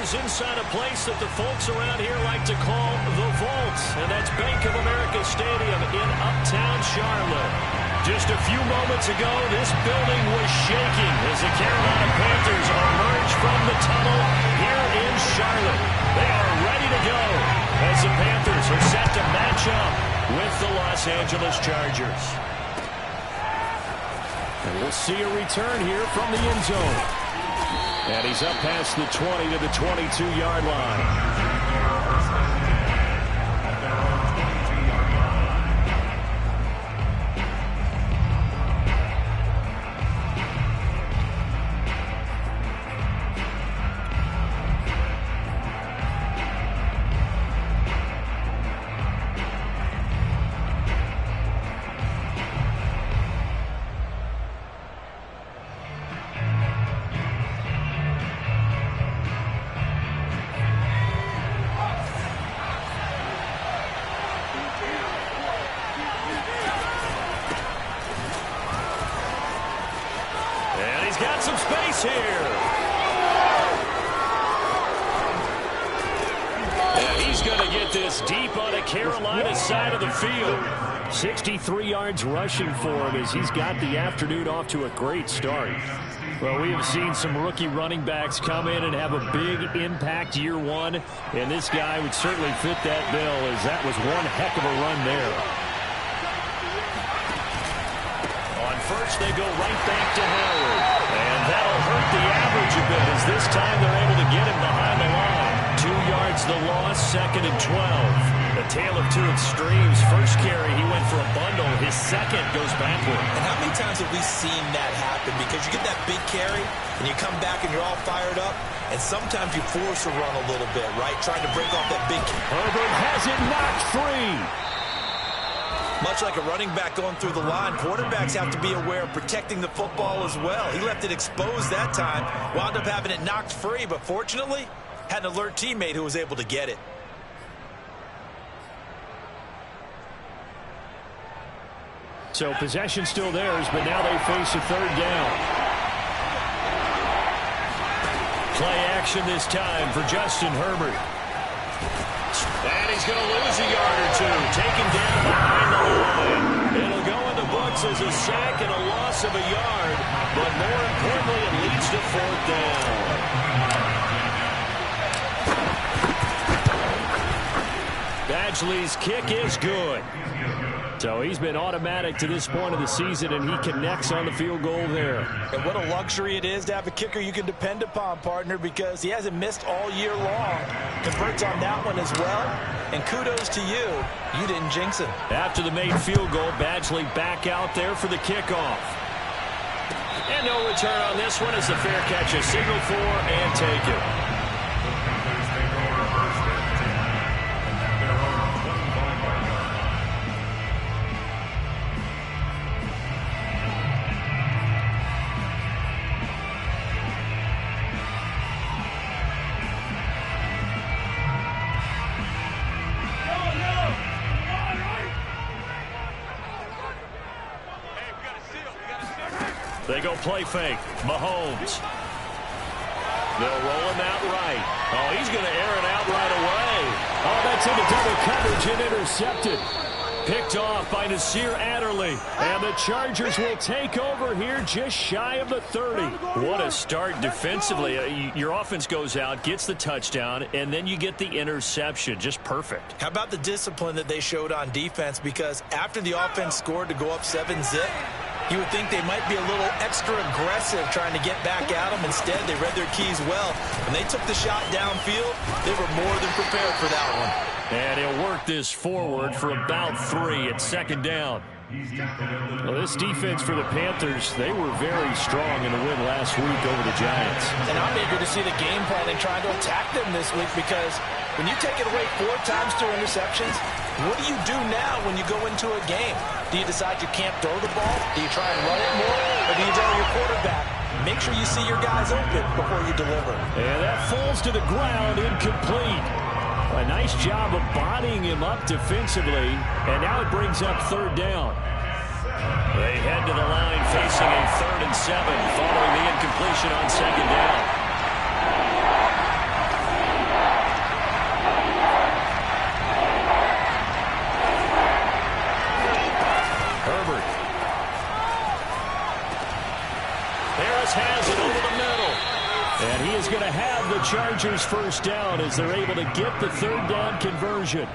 is inside a place that the folks around here like to call the Vault, and that's Bank of America Stadium in Uptown Charlotte. Just a few moments ago, this building was shaking as the Carolina Panthers emerge from the tunnel here in Charlotte. They are ready to go as the Panthers are set to match up with the Los Angeles Chargers. And we'll see a return here from the end zone. And he's up past the 20 to the 22-yard line. Got some space here. And he's going to get this deep on the Carolina side of the field. 63 yards rushing for him as he's got the afternoon off to a great start. Well, we have seen some rookie running backs come in and have a big impact year one, and this guy would certainly fit that bill as that was one heck of a run there. On first, they go right back to Howard. And that'll hurt the average a bit as this time they're able to get him behind the line. 2 yards the loss, 2nd and 12. A tale of two extremes. First carry, he went for a bundle. His second goes backward. And how many times have we seen that happen? Because you get that big carry, and you come back and you're all fired up, and sometimes you force a run a little bit, right? Trying to break off that big carry. Herbert has it knocked free. Much like a running back going through the line, quarterbacks have to be aware of protecting the football as well. He left it exposed that time, wound up having it knocked free, but fortunately, had an alert teammate who was able to get it. So possession still theirs, but now they face a third down. Play action this time for Justin Herbert. And he's going to lose a yard or two. Taken down behind the line. It'll go in the books as a sack and a loss of a yard. But more importantly, it leads to fourth down. Badgley's kick is good. So he's been automatic to this point of the season, and he connects on the field goal there. And what a luxury it is to have a kicker you can depend upon, partner, because he hasn't missed all year long. Converts on that one as well. And kudos to you. You didn't jinx him. After the made field goal, Badgley back out there for the kickoff. And no return on this one as the fair catch is signaled for and taken. They go play fake. Mahomes. They'll roll him out right. Oh, he's going to air it out right away. Oh, that's into double coverage and intercepted. Picked off by Nasir Adderley. And the Chargers will take over here just shy of the 30. What a start defensively. Your offense goes out, gets the touchdown, and then you get the interception. Just perfect. How about the discipline that they showed on defense? Because after the offense scored to go up 7-zip, you would think they might be a little extra aggressive trying to get back at them. Instead, they read their keys well. When they took the shot downfield, they were more than prepared for that one. And he'll work this forward for about 3 at second down. Well, this defense for the Panthers, they were very strong in the win last week over the Giants. And I'm eager to see the game plan and trying to attack them this week, because when you take it away 4 times through interceptions, what do you do now when you go into a game? Do you decide you can't throw the ball? Do you try and run it more? Or do you tell your quarterback, make sure you see your guys open before you deliver? And that falls to the ground, incomplete. A nice job of bodying him up defensively, and now it brings up third down. They head to the line facing a 3rd and 7 following the incompletion on second down. just has it over the middle. And he is going to have the Chargers first down as they're able to get the third down conversion.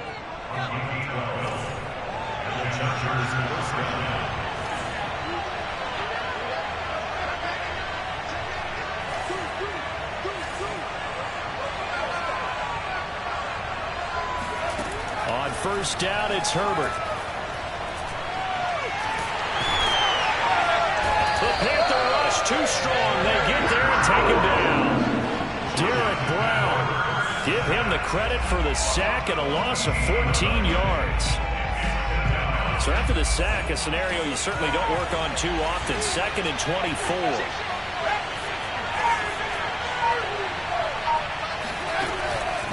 On first down, it's Herbert. The Panther rush too strong. They get there and take him down. Derek Brown. Give him the credit for the sack and a loss of 14 yards. So after the sack, a scenario you certainly don't work on too often. 2nd and 24.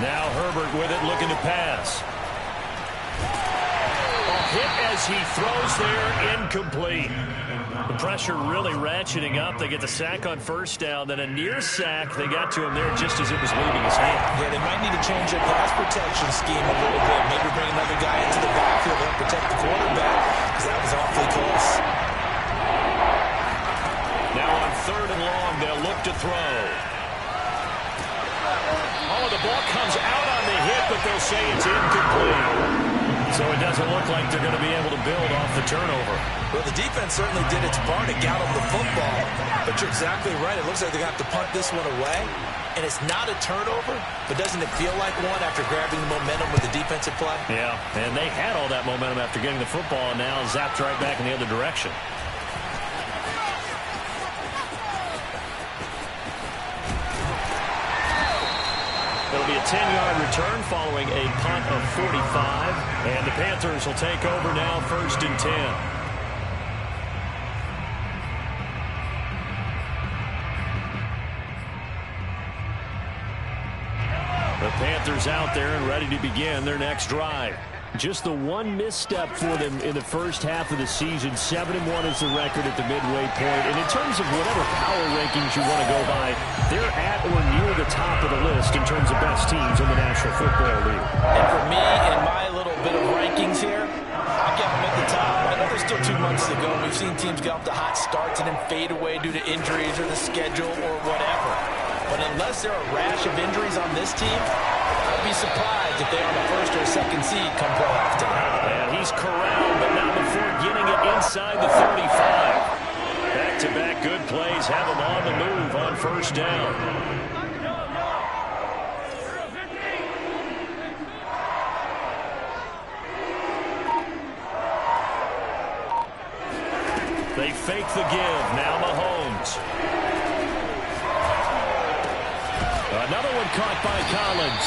Now Herbert with it, looking to pass. Hit as he throws there, incomplete. The pressure really ratcheting up. They get the sack on first down, then a near sack. They got to him there just as it was leaving his hand. Yeah, they might need to change their pass protection scheme a little bit. Maybe bring another guy into the backfield and protect the quarterback, because that was awfully close. Now on 3rd and long, they'll look to throw. Oh, the ball comes out on the hit, but they'll say it's incomplete. So it doesn't look like they're going to be able to build off the turnover. Well, the defense certainly did its part. It got them the football. But you're exactly right. It looks like they're going to have to punt this one away. And it's not a turnover, but doesn't it feel like one after grabbing the momentum with the defensive play? Yeah, and they had all that momentum after getting the football, and now zapped right back in the other direction. It'll be a 10-yard return following a punt of 45. And the Panthers will take over now, 1st and 10. The Panthers out there and ready to begin their next drive. Just the one misstep for them in the first half of the season. 7-1 is the record at the midway point. And in terms of whatever power rankings you want to go by, they're at or near the top of the list in terms of best teams in the National Football League. And for me, in my little bit of rankings here, I'll get them at the top. I know there's still 2 months to go. We've seen teams get off to hot starts and then fade away due to injuries or the schedule or whatever. But unless there are a rash of injuries on this team, I'd be surprised if they're on the 1st or 2nd seed come playoff tonight. And he's corralled, but not before getting it inside the 35. Back-to-back good plays have him on the move on first down. They fake the give. Now Mahomes. Another one caught by Collins.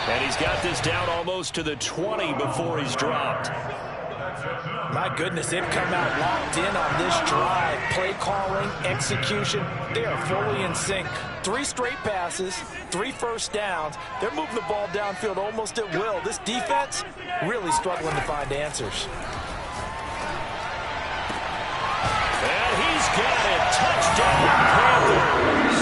And he's got this down almost to the 20 before he's dropped. My goodness, they've come out locked in on this drive. Play calling, execution, they are fully in sync. 3 straight passes, 3 first downs. They're moving the ball downfield almost at will. This defense really struggling to find answers. And he's got it. Touchdown, Panthers.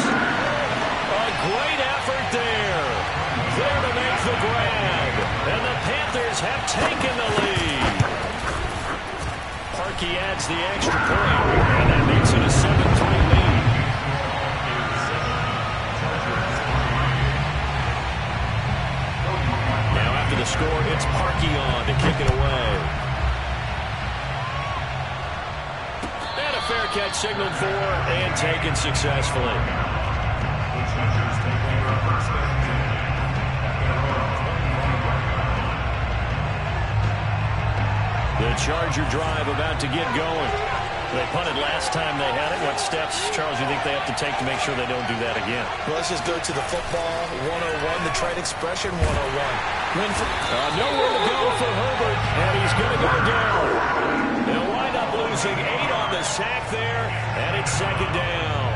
A great effort there. There to make the grab. And the Panthers have taken the lead. Parkey adds the extra point, and that makes it a 7-3 lead. Now after the score, it's Parkey on to kick it away. And a fair catch signaled for and taken successfully. The Charger drive about to get going. They punted last time they had it. What steps, Charles, you think they have to take to make sure they don't do that again? Well, let's just go to the football 101, the trade expression 101. Nowhere to go for Herbert, and he's going to go down. They'll wind up losing 8 on the sack there, and it's 2nd down.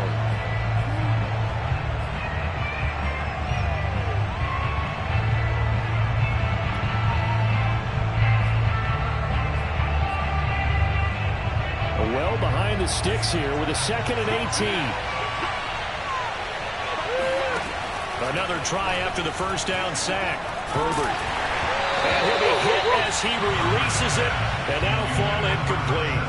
Well behind the sticks here with a 2nd and 18. Another try after the first down sack. Herbert. And he'll be hit as he releases it, and that'll fall incomplete.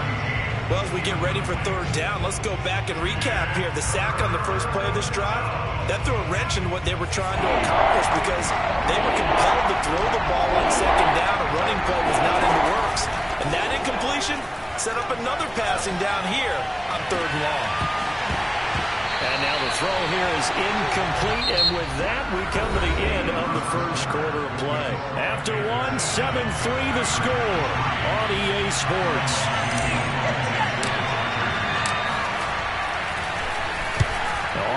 Well, as we get ready for third down, let's go back and recap here. The sack on the first play of this drive, that threw a wrench in what they were trying to accomplish because they were compelled to throw the ball on second down. A running play was not in the works. And that incompletion set up another passing down here on third and long. And now the throw here is incomplete, and with that, we come to the end of the first quarter of play. After one, 7-3 the score on EA Sports.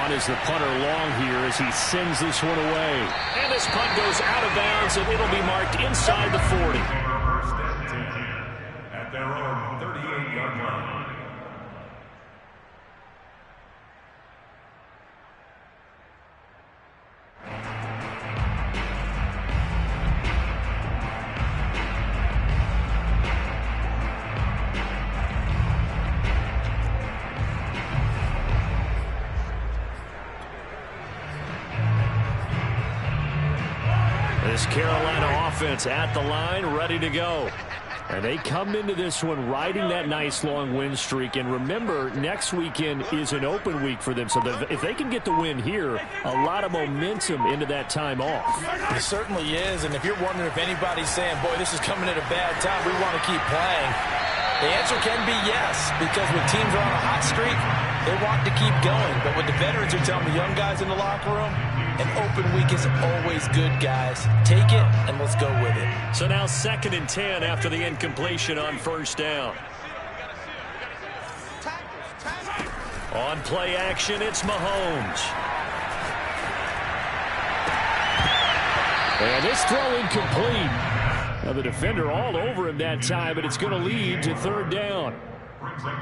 On is the punter long here as he sends this one away. And this punt goes out of bounds, and it'll be marked inside the 40. First and 10 at their own 38-yard line. This Carolina offense at the line, ready to go. And they come into this one riding that nice long win streak. And remember, next weekend is an open week for them. So if they can get the win here, a lot of momentum into that time off. It certainly is. And if you're wondering if anybody's saying, boy, this is coming at a bad time, we want to keep playing, the answer can be yes. Because when teams are on a hot streak, they want to keep going. But what the veterans are telling the young guys in the locker room, an open week is always good, guys. Take it, and let's go with it. So now 2nd and 10 after the incompletion on first down. On play action, it's Mahomes. And this throw incomplete. Now the defender all over him that time, but it's going to lead to third down.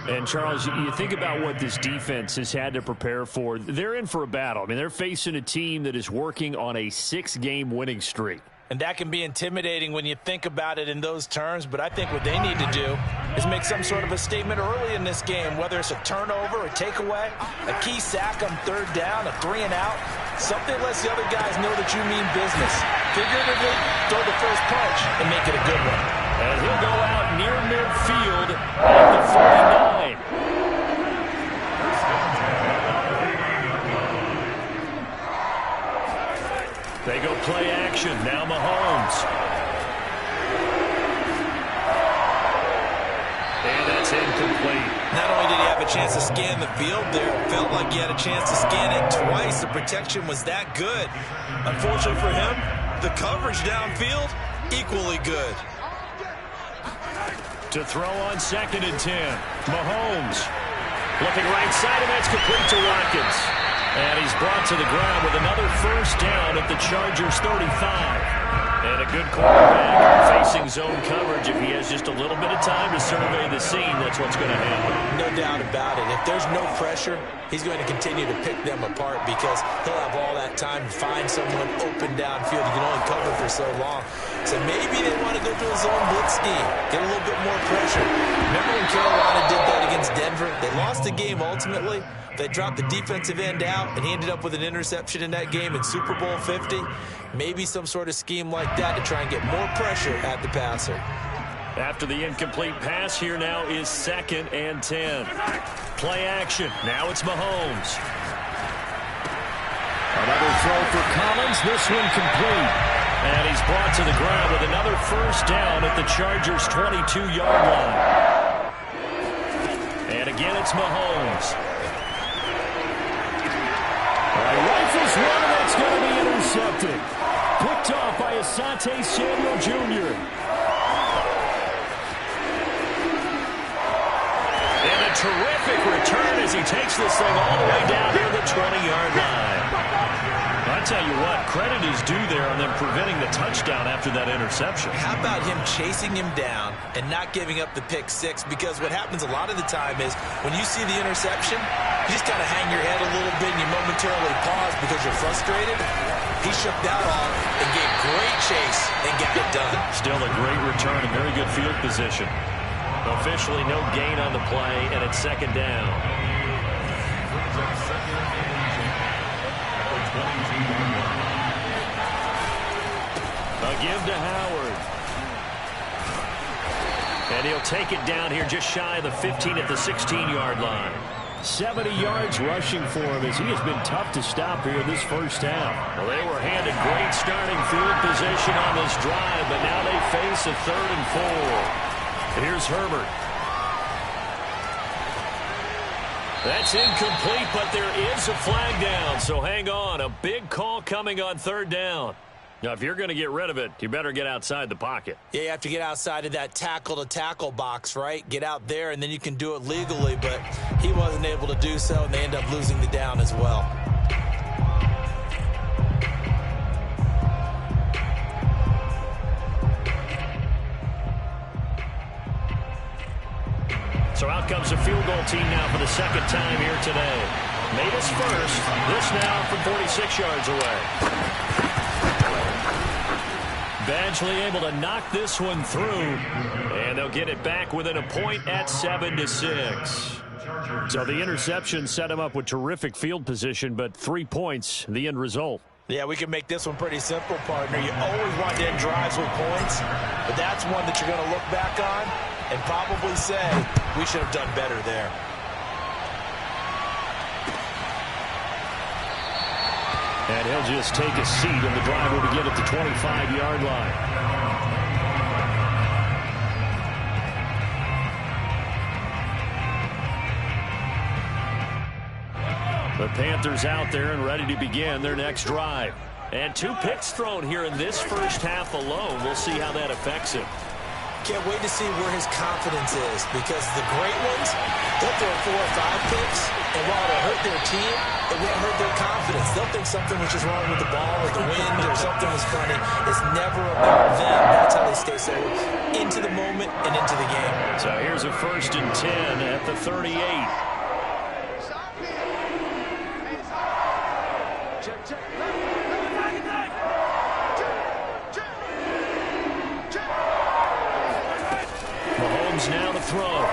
And, Charles, you think about what this defense has had to prepare for. They're in for a battle. I mean, they're facing a team that is working on a 6-game winning streak. And that can be intimidating when you think about it in those terms, but I think what they need to do is make some sort of a statement early in this game, whether it's a turnover, a takeaway, a key sack on third down, a 3-and-out, something that lets the other guys know that you mean business. Figuratively, throw the first punch and make it a good one. And he'll go out near midfield at the 49. They go play action. Now Mahomes. And that's incomplete. Not only did he have a chance to scan the field there, it felt like he had a chance to scan it twice. The protection was that good. Unfortunately for him, the coverage downfield, equally good. To throw on 2nd and 10. Mahomes looking right side, and that's complete to Watkins. And he's brought to the ground with another first down at the Chargers 35. And a good quarterback facing zone coverage. If he has just a little bit of time to survey the scene, that's what's going to happen. No doubt about it. If there's no pressure, he's going to continue to pick them apart because he'll have all that time to find someone open downfield. You can only cover for so long. So maybe they want to go to a zone blitz scheme, get a little bit more pressure. Remember when Carolina did that against Denver? They lost the game ultimately. They dropped the defensive end out, and he ended up with an interception in that game in Super Bowl 50. Maybe some sort of scheme like that to try and get more pressure at the passer. After the incomplete pass, here now is 2nd and 10. Play action. Now it's Mahomes. Another throw for Collins. This one complete. And he's brought to the ground with another first down at the Chargers' 22-yard line. And again, it's Mahomes. Rifles one, and that's going to be intercepted. Picked off by Asante Samuel Jr. And a terrific return as he takes this thing all the way down to the 20-yard line. I tell you what, credit is due there on them preventing the touchdown after that interception. How about him chasing him down and not giving up the pick six? Because what happens a lot of the time is when you see the interception, you just kind of hang your head a little bit and you momentarily pause because you're frustrated. He shook that off and gave great chase and got it done. Still a great return and very good field position. Officially no gain on the play, and it's 2nd down. A give to Howard. And he'll take it down here just shy of the 15 at the 16-yard line. 70 yards rushing for him as he has been tough to stop here this first half. Well, they were handed great starting field position on this drive, but now they face a 3rd and 4. Here's Herbert. That's incomplete, but there is a flag down, so hang on. A big call coming on 3rd down. Now, if you're going to get rid of it, you better get outside the pocket. Yeah, you have to get outside of that tackle-to-tackle box, right? Get out there, and then you can do it legally, but he wasn't able to do so, and they end up losing the down as well. So out comes a field goal team now for the 2nd time here today. Made us first. This now from 46 yards away. Badgley able to knock this one through, and they'll get it back within a point at 7-6. So the interception set him up with terrific field position, but 3 points, the end result. Yeah, we can make this one pretty simple, partner. You always want to end drives with points, but that's one that you're going to look back on and probably say, we should have done better there. And he'll just take a seat, and the drive will begin at the 25-yard line. The Panthers out there and ready to begin their next drive. And 2 picks thrown here in this first half alone. We'll see how that affects him. Can't wait to see where his confidence is, because the great ones, they'll throw 4 or 5 picks, and while it'll hurt their team, it won't hurt their confidence. They'll think something was just wrong with the ball or the wind or something was funny. It's never about them. That's how they stay so into the moment and into the game. So here's a 1st and 10 at the 38. Mahomes now to throw.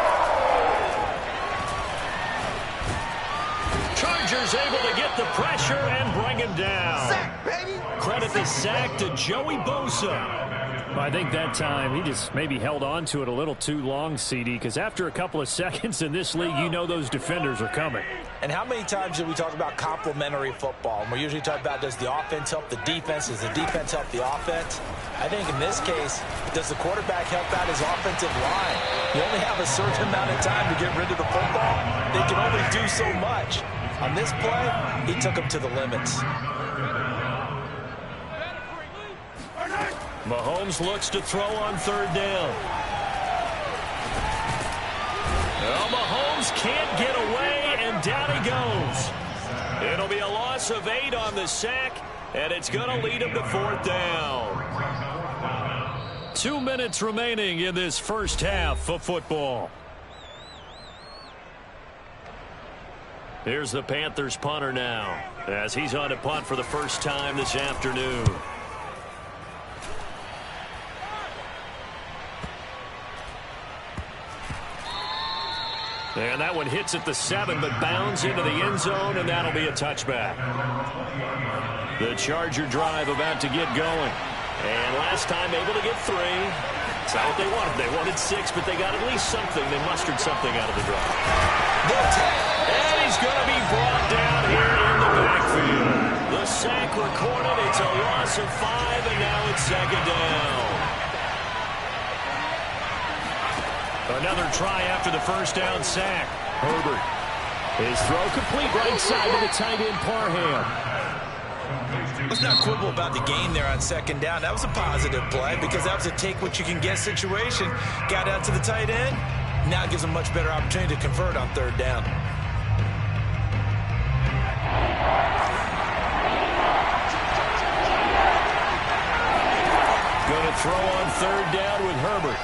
Chargers able to get the pressure and bring him down. Sack, baby. Credit the sack to Joey Bosa. Well, I think that time he just maybe held on to it a little too long, CD, because after a couple of seconds in this league, you know those defenders are coming. And how many times did we talk about complementary football? And we usually talk about, does the offense help the defense? Does the defense help the offense? I think in this case, does the quarterback help out his offensive line? You only have a certain amount of time to get rid of the football. They can only do so much. On this play, he took him to the limits. Mahomes looks to throw on 3rd down. Well, Mahomes can't get away, and down he goes. It'll be a loss of 8 on the sack, and it's going to lead him to 4th down. 2 minutes remaining in this first half of football. Here's the Panthers punter now, as he's on to punt for the first time this afternoon. And that one hits at the 7, but bounds into the end zone, and that'll be a touchback. The Charger drive about to get going. And last time able to get 3. That's not what they wanted. They wanted 6, but they got at least something. They mustered something out of the drive. And he's going to be brought down here in the backfield. The sack recorded. It's a loss of 5, and now it's 2nd down. Another try after the first down sack. Herbert. His throw complete right side to the tight end Parham. Let's not quibble about the game there on 2nd down. That was a positive play because that was a take-what-you-can-get situation. Got out to the tight end. Now it gives them a much better opportunity to convert on 3rd down. Going to throw on 3rd down with Herbert.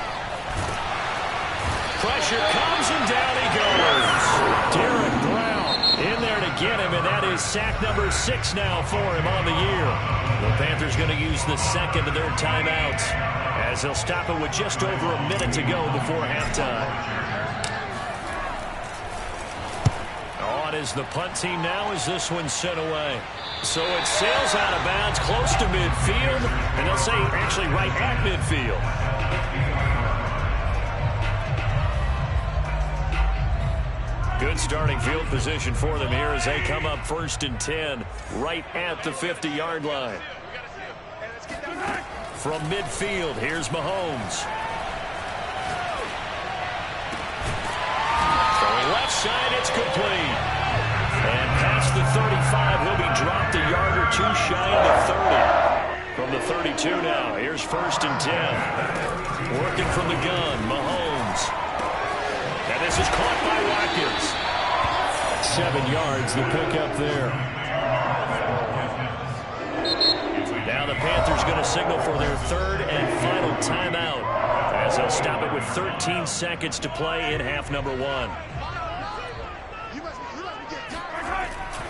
Pressure comes, and down he goes. Derek Brown In there to get him, and that is sack number 6 now for him on the year. The Panthers going to use the second of their timeouts as they'll stop it with just over a minute to go before halftime. On is the punt team now as this one's sent away. So it sails out of bounds close to midfield, and they'll say actually right at midfield. Good starting field position for them here as they come up 1st and 10 right at the 50-yard line. From midfield, here's Mahomes. Throwing left side, it's complete. And past the 35, he'll be dropped a yard or two shy of the 30. From the 32 now, here's 1st and 10. Working from the gun, Mahomes. And this is caught by Watkins. 7 yards, the pickup there. Now the Panthers going to signal for their 3rd and final timeout as they'll stop it with 13 seconds to play in half number 1.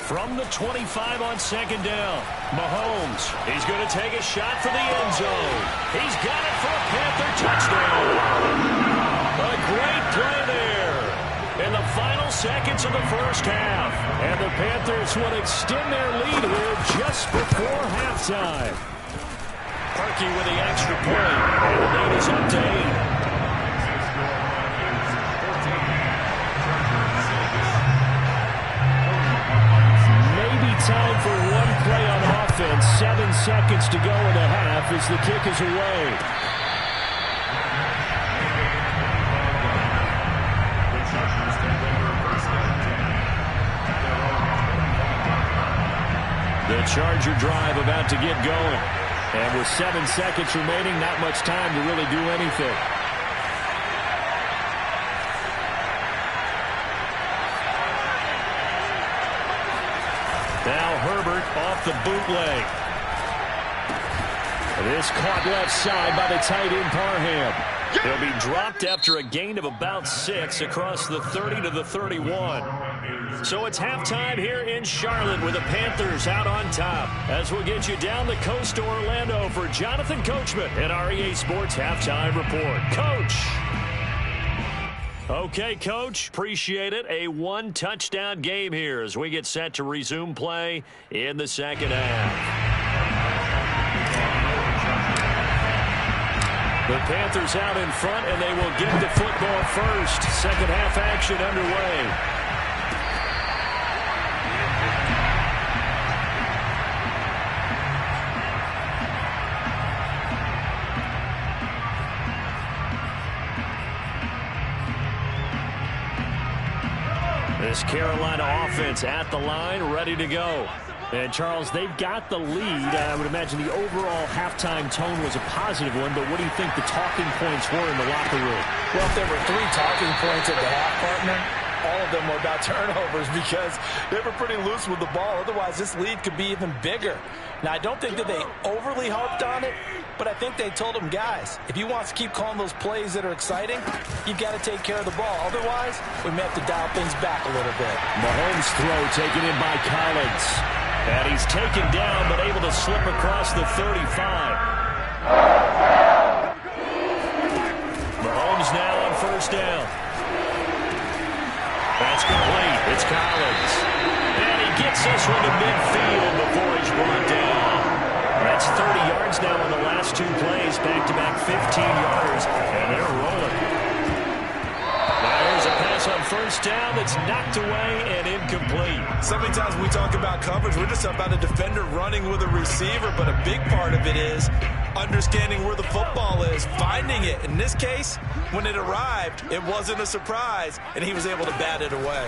From the 25 on 2nd down, Mahomes. He's going to take a shot for the end zone. He's got it for a Panther touchdown. A great play there in the final seconds of the first half. And the Panthers will extend their lead here just before halftime. Parkey with the extra point. And the lead is up to 8. Time for one play on offense. 7 seconds to go in the half as the kick is away. The Charger drive about to get going. And with 7 seconds remaining, not much time to really do anything. Now Herbert off the bootleg. This caught left side by the tight end Parham. He'll be dropped after a gain of about 6 across the 30 to the 31. So it's halftime here in Charlotte with the Panthers out on top. As we'll get you down the coast to Orlando for Jonathan Coachman at REA Sports Halftime Report. Coach. Okay, Coach, appreciate it. A 1-touchdown game here as we get set to resume play in the second half. The Panthers out in front, and they will get the football first. Second half action underway. This Carolina offense at the line, ready to go. And, Charles, they've got the lead. I would imagine the overall halftime tone was a positive one, but what do you think the talking points were in the locker room? Well, if there were 3 talking points at the half, partner, all of them were about turnovers because they were pretty loose with the ball. Otherwise, this lead could be even bigger. Now, I don't think that they overly harped on it, but I think they told them, guys, if you want to keep calling those plays that are exciting, you've got to take care of the ball. Otherwise, we may have to dial things back a little bit. Mahomes' throw taken in by Collins. And he's taken down, but able to slip across the 35. Mahomes now on 1st down. That's complete. It's Collins. And he gets this one to midfield before he's brought down. That's 30 yards now on the last 2 plays. Back-to-back 15 yards. And they're rolling. Now here's a pass on 1st down that's knocked away and incomplete. So many times when we talk about coverage, we're just about a defender running with a receiver, but a big part of it is understanding where the football is, finding it. In this case, when it arrived, it wasn't a surprise, and he was able to bat it away.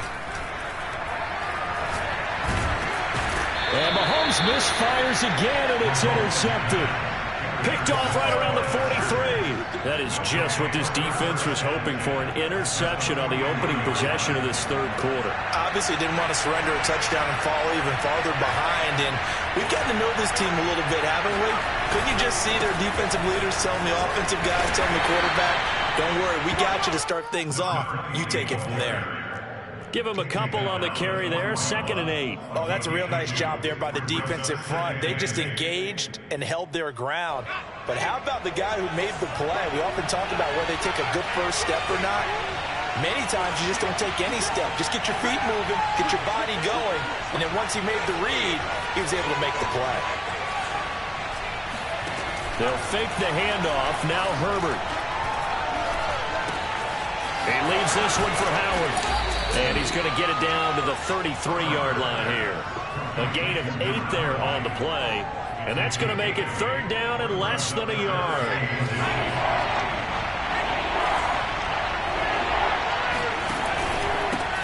And Mahomes misfires again, and it's intercepted. Picked off right around the 43. That is just what this defense was hoping for, an interception on the opening possession of this 3rd quarter. Obviously didn't want to surrender a touchdown and fall even farther behind, and we've gotten to know this team a little bit, haven't we? Couldn't you just see their defensive leaders telling the offensive guys, telling the quarterback, don't worry, we got you to start things off. You take it from there. Give him a couple on the carry there, 2nd and 8. Oh, that's a real nice job there by the defensive front. They just engaged and held their ground. But how about the guy who made the play? We often talk about whether they take a good first step or not. Many times you just don't take any step. Just get your feet moving, get your body going, and then once he made the read, he was able to make the play. They'll fake the handoff. Now Herbert. He leaves this one for Howard. And he's going to get it down to the 33-yard line here. A gain of 8 there on the play. And that's going to make it third down and less than a yard.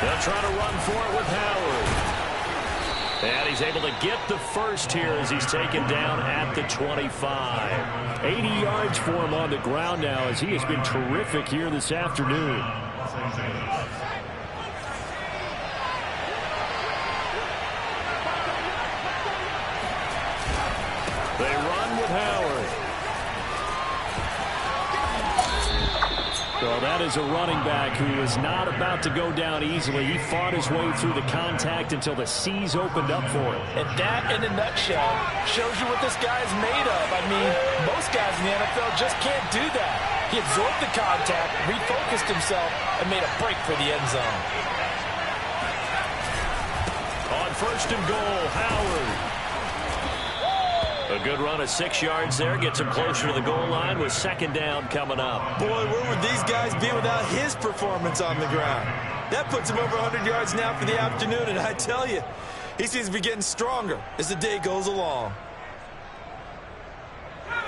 They'll try to run for it with Howard. And he's able to get the first here as he's taken down at the 25. 80 yards for him on the ground now as he has been terrific here this afternoon. They run with Howard. Well, that is a running back who is not about to go down easily. He fought his way through the contact until the seas opened up for him. And that, in a nutshell, shows you what this guy is made of. I mean, most guys in the NFL just can't do that. He absorbed the contact, refocused himself, and made a break for the end zone. On first and goal, Howard. A good run of 6 yards there. Gets him closer to the goal line with second down coming up. Boy, where would these guys be without his performance on the ground? That puts him over 100 yards now for the afternoon, and I tell you, he seems to be getting stronger as the day goes along.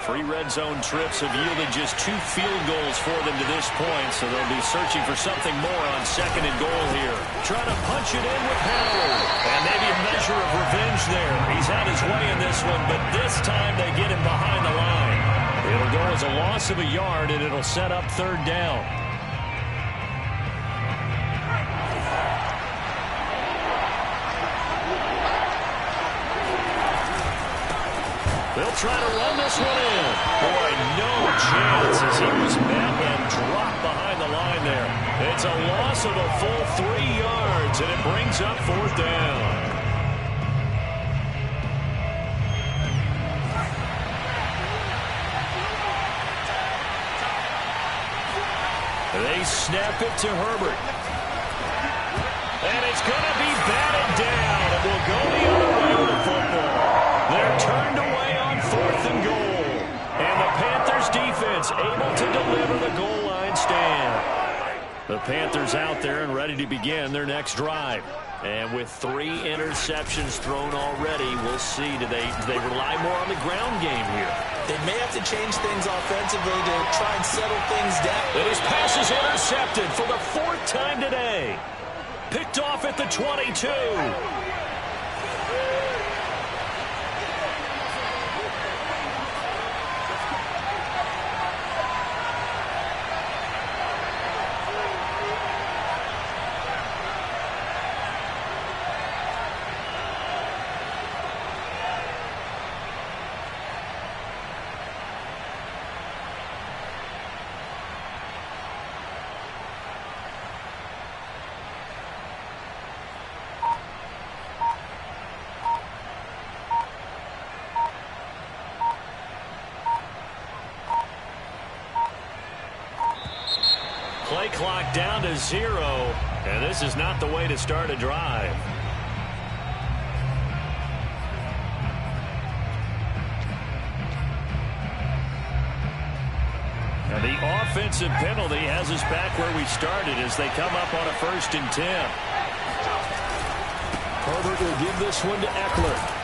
3 red zone trips have yielded just 2 field goals for them to this point, so they'll be searching for something more on second and goal here. Trying to punch it in with Howard. And maybe a measure of revenge there. He's had his way in this one, but this time they get him behind the line. It'll go as a loss of a yard, and it'll set up third down. They'll try to run this one in. Boy, no chance as he was met and dropped behind the line there. It's a loss of a full 3 yards, and it brings up fourth down. They snap it to Herbert. And it's going to be batted down. It will go the other way with the football. They're turned away on fourth and goal. And the Panthers defense able to deliver the goal line stand. The Panthers out there and ready to begin their next drive. And with 3 interceptions thrown already, we'll see. Do they rely more on the ground game here? They may have to change things offensively to try and settle things down. And his pass is intercepted for the 4th time today. Picked off at the 22. Play clock down to 0, and this is not the way to start a drive. And the offensive penalty has us back where we started as they come up on a 1st and 10. Herbert will give this one to Eckler.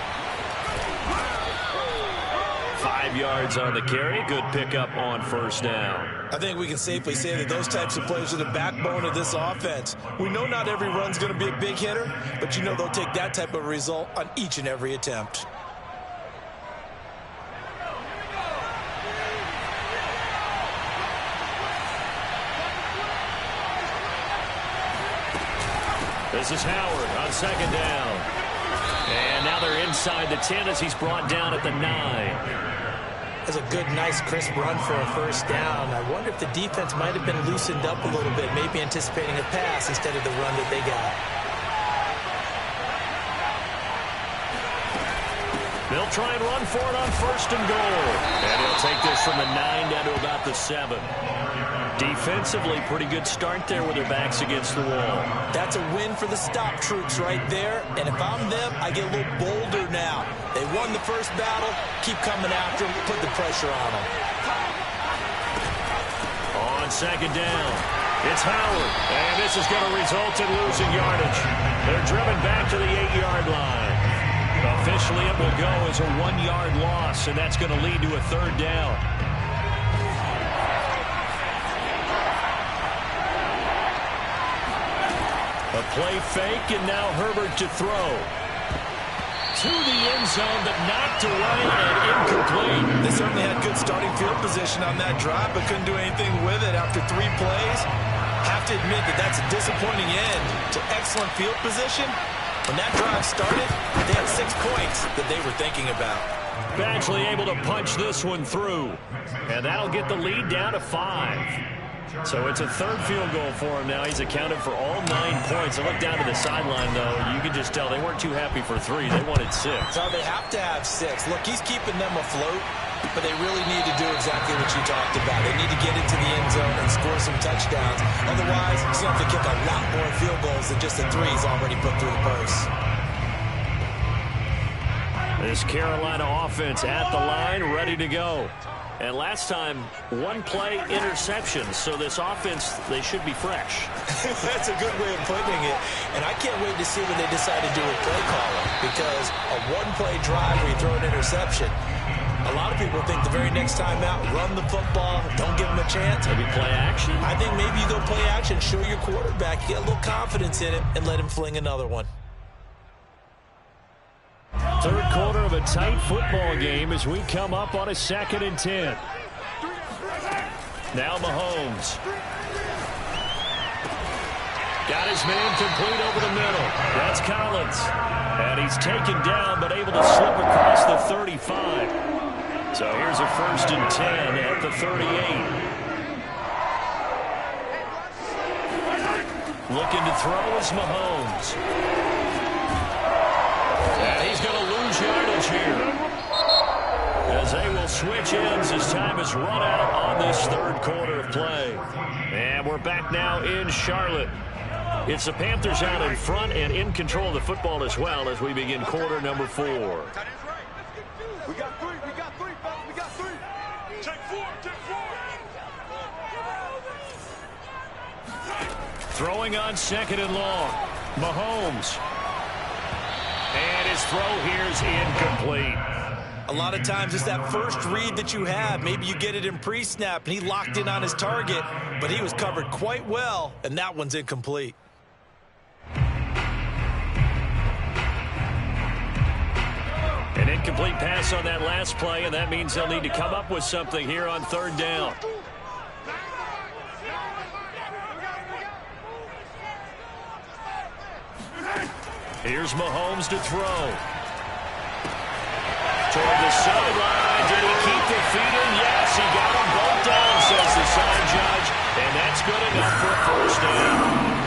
5 yards on the carry. Good pickup on first down. I think we can safely say that those types of plays are the backbone of this offense. We know not every run's going to be a big hitter, but you know they'll take that type of result on each and every attempt. This is Howard on second down. And now they're inside the 10 as he's brought down at the 9. That's a good, nice, crisp run for a first down. I wonder if the defense might have been loosened up a little bit, maybe anticipating a pass instead of the run that they got. They'll try and run for it on first and goal. And he'll take this from the 9 down to about the 7. Defensively, pretty good start there with their backs against the wall. That's a win for the stop troops right there. And if I'm them, I get a little bolder now. They won the first battle. Keep coming after them. Put the pressure on them. On second down. It's Howard, and this is going to result in losing yardage. They're driven back to the 8-yard line. Officially, it will go as a 1-yard loss, and that's going to lead to a 3rd down. A play fake, and now Herbert to throw. To the end zone, but knocked away and incomplete. They certainly had good starting field position on that drive, but couldn't do anything with it after 3 plays. Have to admit that that's a disappointing end to excellent field position. When that drive started, they had 6 points that they were thinking about. Badgley able to punch this one through, and that'll get the lead down to 5. So it's a 3rd field goal for him now. He's accounted for all 9 points. I look down to the sideline, though. You can just tell they weren't too happy for 3. They wanted 6. So they have to have 6. Look, he's keeping them afloat, but they really need to do exactly what you talked about. They need to get into the end zone and score some touchdowns. Otherwise, he's going to have to kick a lot more field goals than just the 3 he's already put through the post. This Carolina offense at the line, ready to go. And last time, 1-play interception. So this offense, they should be fresh. That's a good way of putting it. And I can't wait to see what they decide to do with play calling. Because a 1-play drive where you throw an interception, a lot of people think the very next time out, run the football, don't give them a chance. Maybe play action. I think maybe you go play action, show your quarterback, you get a little confidence in him, and let him fling another one. 3rd quarter of a tight football game as we come up on a 2nd and 10. Now Mahomes. Got his man complete over the middle. That's Collins. And he's taken down but able to slip across the 35. So here's a 1st and 10 at the 38. Looking to throw is Mahomes. And he's going to lose yardage here, as they will switch ends as time is run out on this 3rd quarter of play. And we're back now in Charlotte. It's the Panthers out in front and in control of the football as well as we begin quarter number 4. We got 3, we got 3, fellas, we got 3. Take 4, take 4. Throwing on 2nd and long. Mahomes. And his throw here is incomplete. A lot of times it's that first read that you have. Maybe you get it in pre-snap, and he locked in on his target, but he was covered quite well, and that one's incomplete. An incomplete pass on that last play, and that means they'll need to come up with something here on 3rd down. Here's Mahomes to throw. Toward the sideline. Did he keep the feet in? Yes, he got them both down, says the sign judge. And that's good enough for a 1st down.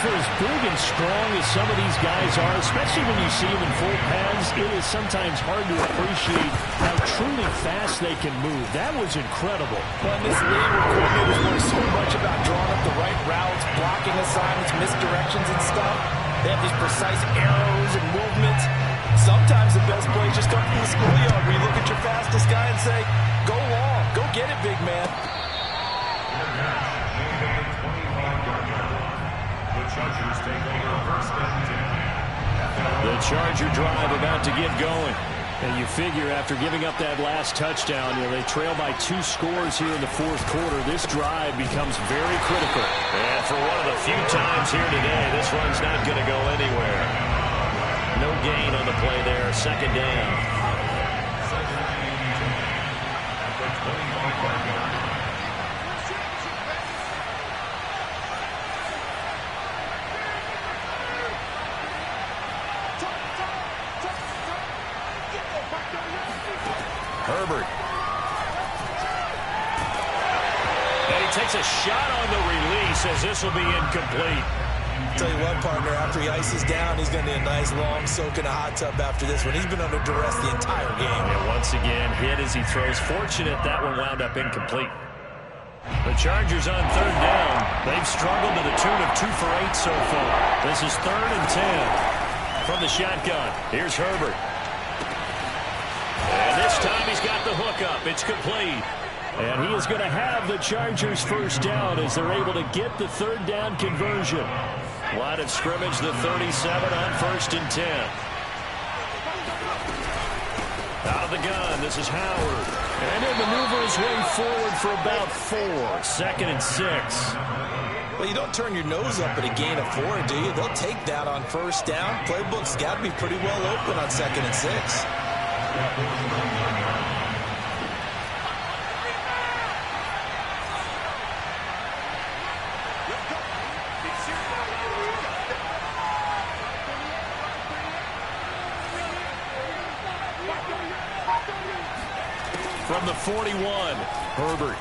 For as big and strong as some of these guys are, especially when you see them in full pads, it is sometimes hard to appreciate how truly fast they can move. That was incredible. Well, in this league where coordinators work so much about drawing up the right routes, blocking assignments, misdirections and stuff, they have these precise arrows and movements. Sometimes the best plays just come from the schoolyard where you look at your fastest guy and say, go long, go get it, big man. Chargers take over 1st and 10. The Charger drive about to get going. And you figure after giving up that last touchdown, they trail by 2 scores here in the 4th quarter. This drive becomes very critical. And for one of the few times here today, this run's not going to go anywhere. No gain on the play there. 2nd down. Herbert. And he takes a shot on the release as this will be incomplete. Tell you what, partner, after he ices down, he's going to need a nice long soak in a hot tub after this one. He's been under duress the entire game. And once again, hit as he throws. Fortunate that one wound up incomplete. The Chargers on 3rd down. They've struggled to the tune of 2 for 8 so far. This is 3rd and 10 from the shotgun. Here's Herbert. And this time he's got the hook up. It's complete. And he is going to have the Chargers first down as they're able to get the third down conversion. Line of scrimmage, the 37 on 1st and 10. Out of the gun, this is Howard. And he'll maneuver his way forward for about 4. 2nd and 6. Well, you don't turn your nose up at a gain of 4, do you? They'll take that on first down. Playbook's got to be pretty well open on 2nd and 6. From the 41, Herbert.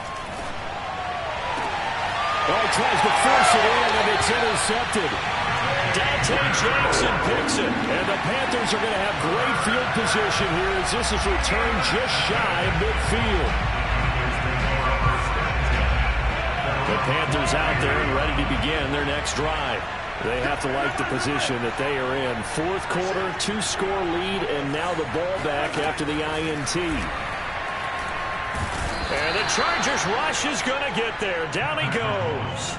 Oh, he tries to force it in, and it's intercepted. Dante Jackson picks it. And the Panthers are going to have great field position here as this is returned just shy of midfield. The Panthers out there and ready to begin their next drive. They have to like the position that they are in. 4th quarter, 2-score lead, and now the ball back after the INT. And the Chargers rush is going to get there. Down he goes.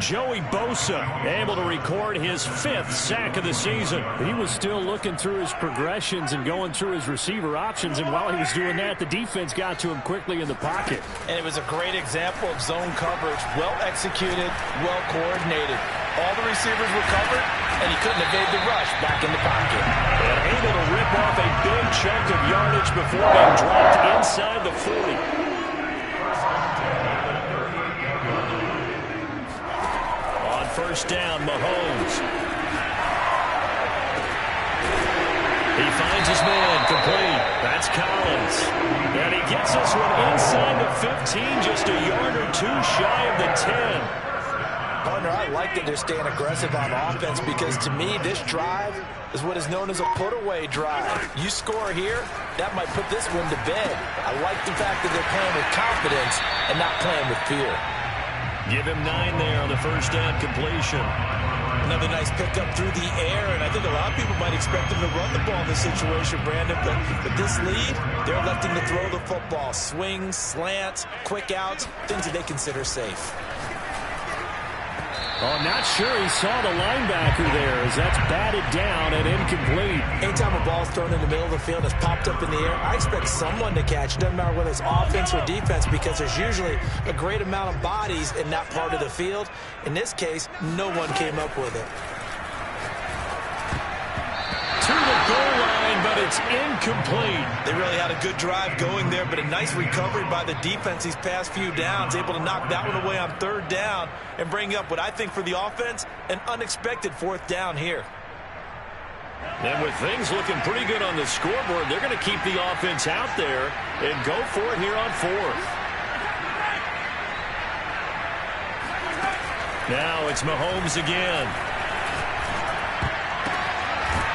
Joey Bosa able to record his 5th sack of the season. He was still looking through his progressions and going through his receiver options, and while he was doing that, the defense got to him quickly in the pocket. And it was a great example of zone coverage. Well executed, well coordinated. All the receivers were covered, and he couldn't evade the rush back in the pocket. And able to rip off a big chunk of yardage before being dropped inside the 40. First down, Mahomes. He finds his man, complete. That's Collins. And he gets this one inside the 15, just a yard or 2 shy of the 10. Partner, I like that they're staying aggressive on offense because to me, this drive is what is known as a put-away drive. You score here, that might put this one to bed. I like the fact that they're playing with confidence and not playing with fear. Give him 9 there on the first down completion. Another nice pickup through the air, and I think a lot of people might expect him to run the ball in this situation, Brandon, but with this lead, they're electing to throw the football. Swings, slants, quick outs, things that they consider safe. Oh, not sure he saw the linebacker there as that's batted down and incomplete. Anytime a ball's thrown in the middle of the field and it's popped up in the air, I expect someone to catch. It doesn't matter whether it's offense or defense because there's usually a great amount of bodies in that part of the field. In this case, no one came up with it. To the goal line, but it's incomplete. They really had a good drive going there, but a nice recovery by the defense these past few downs, able to knock that one away on 3rd down and bring up what I think for the offense, an unexpected 4th down here. And with things looking pretty good on the scoreboard, they're going to keep the offense out there and go for it here on 4th. Now it's Mahomes again.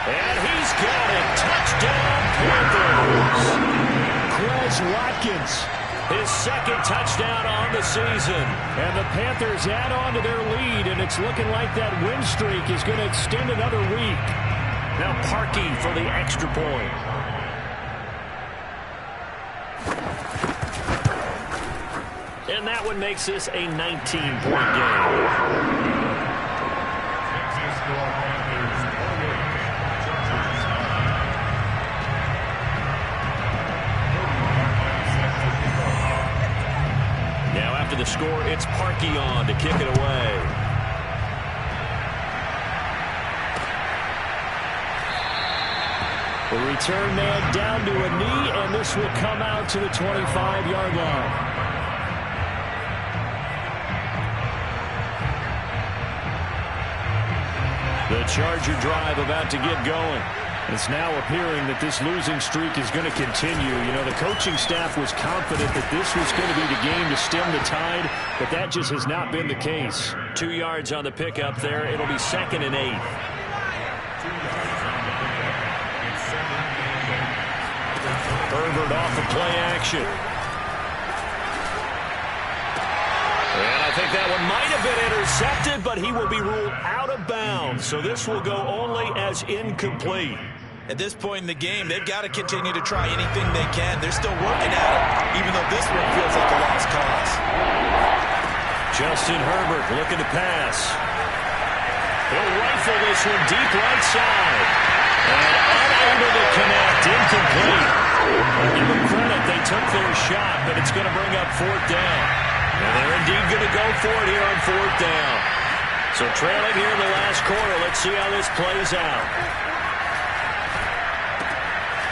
And he's got it. Touchdown, Panthers. Quez Watkins, his 2nd touchdown on the season. And the Panthers add on to their lead, and it's looking like that win streak is going to extend another week. Now Parkey for the extra point. And that one makes this a 19-point game. The score, it's Parkey on to kick it away. The return man down to a knee, and this will come out to the 25-yard line. The Charger drive about to get going. It's now appearing that this losing streak is going to continue. You know, the coaching staff was confident that this was going to be the game to stem the tide, but that just has not been the case. 2 yards on the pickup there. It'll be 2nd and 8. Herbert off of play action. And I think that one might have been intercepted, but he will be ruled out of bounds. So this will go only as incomplete. At this point in the game, they've got to continue to try anything they can. They're still working at it, even though this one feels like a lost cause. Justin Herbert looking to pass. He'll rifle this one deep right side. And unable to connect, incomplete. Give them credit, they took their shot, but it's going to bring up fourth down. And they're indeed going to go for it here on fourth down. So trailing here in the last quarter, let's see how this plays out.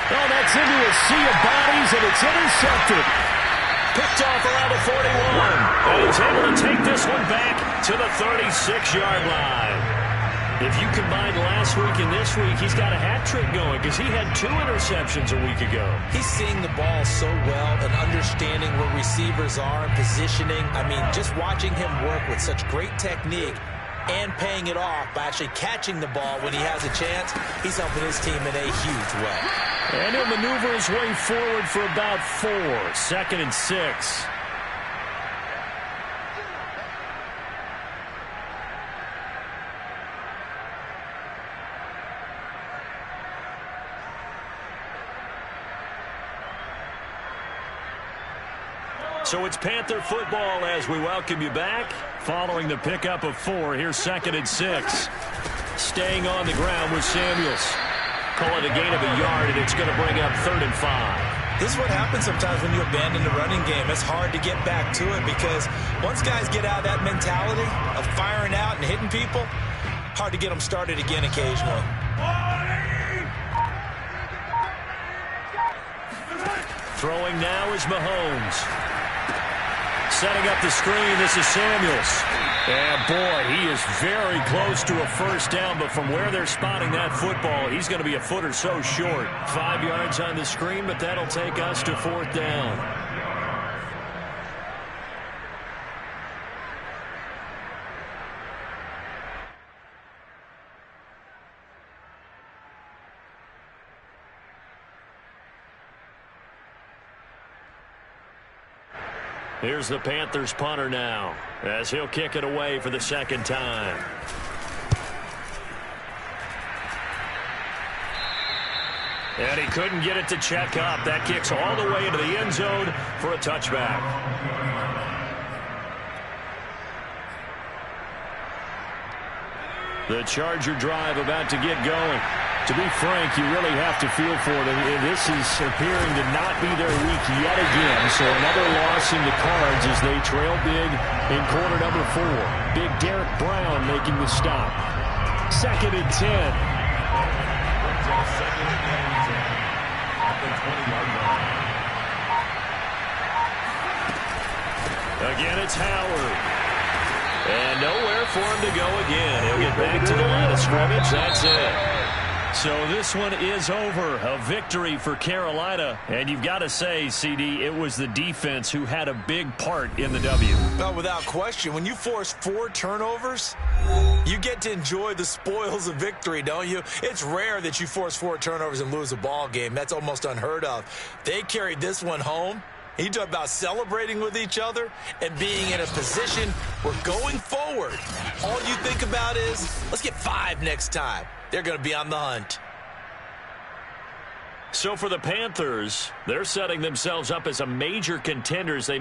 Oh, that's into a sea of bodies, and it's intercepted. Picked off around the 41. And he's able to take this one back to the 36-yard line. If you combine last week and this week, he's got a hat trick going because he had 2 interceptions a week ago. He's seeing the ball so well and understanding where receivers are and positioning. I mean, just watching him work with such great technique and paying it off by actually catching the ball when he has a chance, he's helping his team in a huge way. And he'll maneuver his way forward for about 4. 2nd and 6. So it's Panther football as we welcome you back. Following the pickup of 4, here's 2nd and 6. Staying on the ground with Samuels. Call it a gain of a yard, and it's going to bring up 3rd and 5. This is what happens sometimes when you abandon the running game. It's hard to get back to it because once guys get out of that mentality of firing out and hitting people, hard to get them started again occasionally. Throwing now is Mahomes. Setting up the screen, this is Samuels. And boy, he is very close to a first down, but from where they're spotting that football, he's going to be a foot or so short. 5 yards on the screen, but that'll take us to 4th down. Here's the Panthers punter now, as he'll kick it away for the 2nd time. And he couldn't get it to check up. That kicks all the way into the end zone for a touchback. The Charger drive about to get going. To be frank, you really have to feel for them. This is appearing to not be their week yet again. So another loss in the cards as they trail big in quarter number 4. Big Derek Brown making the stop. 2nd and 10. Again, it's Howard. And nowhere for him to go again. He'll get back to the line of scrimmage. That's it. So this one is over. A victory for Carolina. And you've got to say, CD, it was the defense who had a big part in the W. Well, without question, when you force 4 turnovers, you get to enjoy the spoils of victory, don't you? It's rare that you force 4 turnovers and lose a ball game. That's almost unheard of. They carried this one home. You talk about celebrating with each other and being in a position where going forward, all you think about is, let's get 5 next time. They're going to be on the hunt. So for the Panthers, they're setting themselves up as a major contenders. They